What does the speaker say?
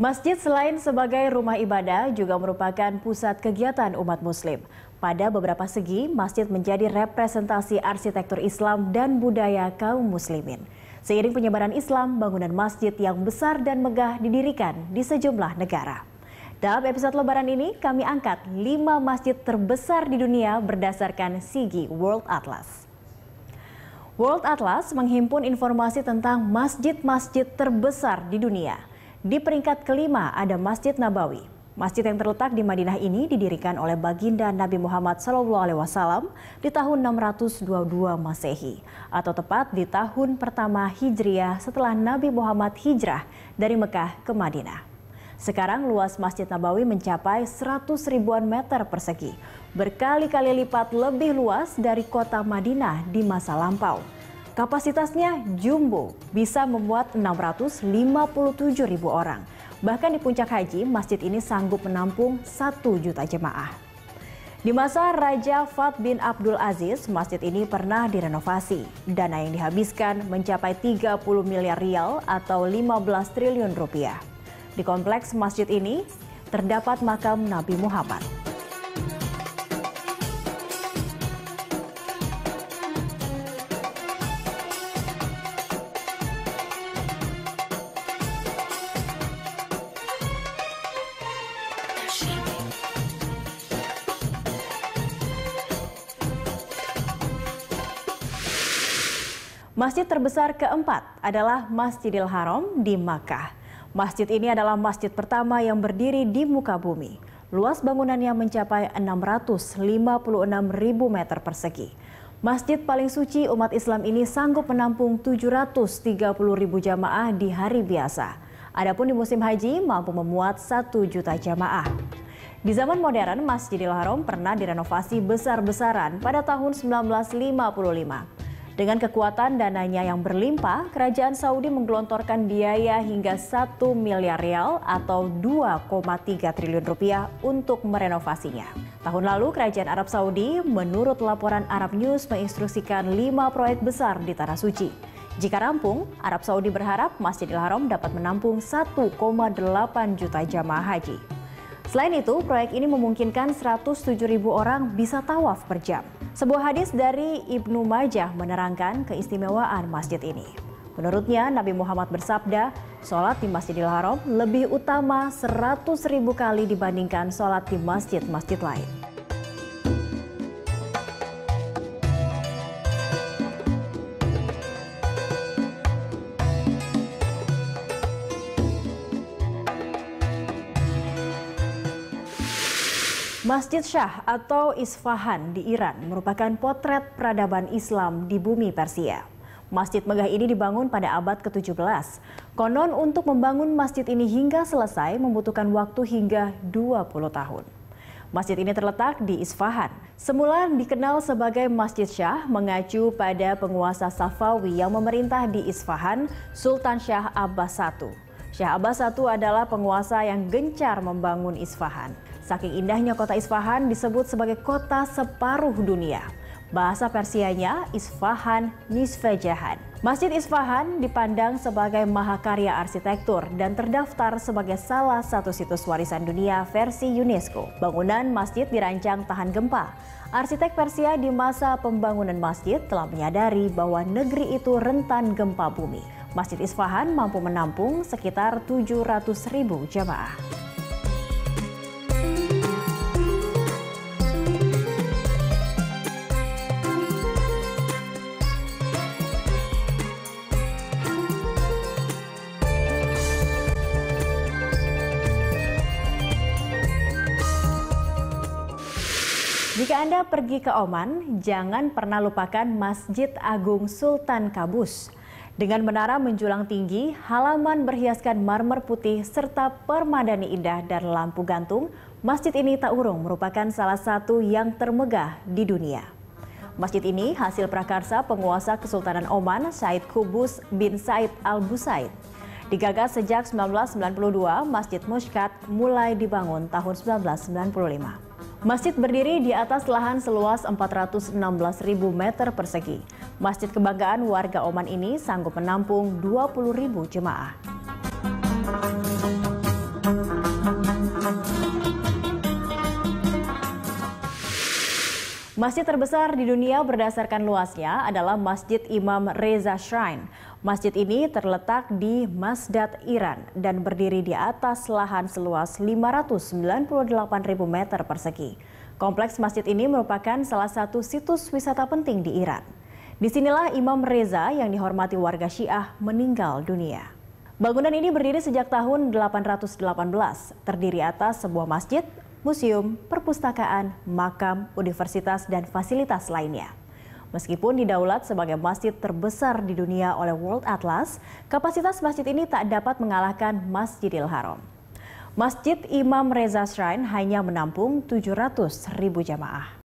Masjid selain sebagai rumah ibadah juga merupakan pusat kegiatan umat muslim. Pada beberapa segi, masjid menjadi representasi arsitektur Islam dan budaya kaum muslimin. Seiring penyebaran Islam, bangunan masjid yang besar dan megah didirikan di sejumlah negara. Dalam episode Lebaran ini, kami angkat 5 masjid terbesar di dunia berdasarkan Sigi World Atlas. World Atlas menghimpun informasi tentang masjid-masjid terbesar di dunia. Di peringkat kelima ada Masjid Nabawi. Masjid yang terletak di Madinah ini didirikan oleh baginda Nabi Muhammad SAW di tahun 622 Masehi, atau tepat di tahun pertama Hijriah setelah Nabi Muhammad hijrah dari Mekah ke Madinah. Sekarang luas Masjid Nabawi mencapai 100 ribuan meter persegi, berkali-kali lipat lebih luas dari kota Madinah di masa lampau. Kapasitasnya jumbo, bisa memuat 657 ribu orang. Bahkan di puncak haji, masjid ini sanggup menampung 1 juta jemaah. Di masa Raja Fahd bin Abdul Aziz, masjid ini pernah direnovasi. Dana yang dihabiskan mencapai 30 miliar rial atau 15 triliun rupiah. Di kompleks masjid ini terdapat makam Nabi Muhammad. Masjid terbesar keempat adalah Masjidil Haram di Makkah. Masjid ini adalah masjid pertama yang berdiri di muka bumi. Luas bangunannya mencapai 656 ribu meter persegi. Masjid paling suci umat Islam ini sanggup menampung 730 ribu jamaah di hari biasa. Adapun di musim haji mampu memuat 1 juta jamaah. Di zaman modern, Masjidil Haram pernah direnovasi besar-besaran pada tahun 1955. Dengan kekuatan dananya yang berlimpah, kerajaan Saudi menggelontorkan biaya hingga 1 miliar rial atau 2,3 triliun rupiah untuk merenovasinya. Tahun lalu, kerajaan Arab Saudi menurut laporan Arab News menginstruksikan 5 proyek besar di Tanah Suci. Jika rampung, Arab Saudi berharap Masjidil Haram dapat menampung 1,8 juta jamaah haji. Selain itu, proyek ini memungkinkan 107 ribu orang bisa tawaf per jam. Sebuah hadis dari Ibnu Majah menerangkan keistimewaan masjid ini. Menurutnya, Nabi Muhammad bersabda, sholat di Masjidil Haram lebih utama 100 ribu kali dibandingkan sholat di masjid-masjid lain. Masjid Shah atau Isfahan di Iran merupakan potret peradaban Islam di bumi Persia. Masjid megah ini dibangun pada abad ke-17. Konon untuk membangun masjid ini hingga selesai membutuhkan waktu hingga 20 tahun. Masjid ini terletak di Isfahan. Semula dikenal sebagai Masjid Shah mengacu pada penguasa Safawi yang memerintah di Isfahan, Sultan Shah Abbas I. Shah Abbas I adalah penguasa yang gencar membangun Isfahan. Saking indahnya kota Isfahan disebut sebagai kota separuh dunia. Bahasa Persianya Isfahan Nisfajahan. Masjid Isfahan dipandang sebagai mahakarya arsitektur dan terdaftar sebagai salah satu situs warisan dunia versi UNESCO. Bangunan masjid dirancang tahan gempa. Arsitek Persia di masa pembangunan masjid telah menyadari bahwa negeri itu rentan gempa bumi. Masjid Isfahan mampu menampung sekitar 700 ribu jamaah. Jika Anda pergi ke Oman, jangan pernah lupakan Masjid Agung Sultan Qaboos. Dengan menara menjulang tinggi, halaman berhiaskan marmer putih, serta permadani indah dan lampu gantung, masjid ini tak urung merupakan salah satu yang termegah di dunia. Masjid ini hasil prakarsa penguasa Kesultanan Oman, Said Qaboos bin Said Al Busaid. Digagas sejak 1992, Masjid Muscat mulai dibangun tahun 1995. Masjid berdiri di atas lahan seluas 416.000 meter persegi. Masjid kebanggaan warga Oman ini sanggup menampung 20.000 jemaah. Masjid terbesar di dunia berdasarkan luasnya adalah Masjid Imam Reza Shrine. Masjid ini terletak di Masdad, Iran dan berdiri di atas lahan seluas 598.000 meter persegi. Kompleks masjid ini merupakan salah satu situs wisata penting di Iran. Disinilah Imam Reza yang dihormati warga Syiah meninggal dunia. Bangunan ini berdiri sejak tahun 818, terdiri atas sebuah masjid, museum, perpustakaan, makam, universitas, dan fasilitas lainnya. Meskipun didaulat sebagai masjid terbesar di dunia oleh World Atlas, kapasitas masjid ini tak dapat mengalahkan Masjidil Haram. Masjid Imam Reza Shrine hanya menampung 700.000 jamaah.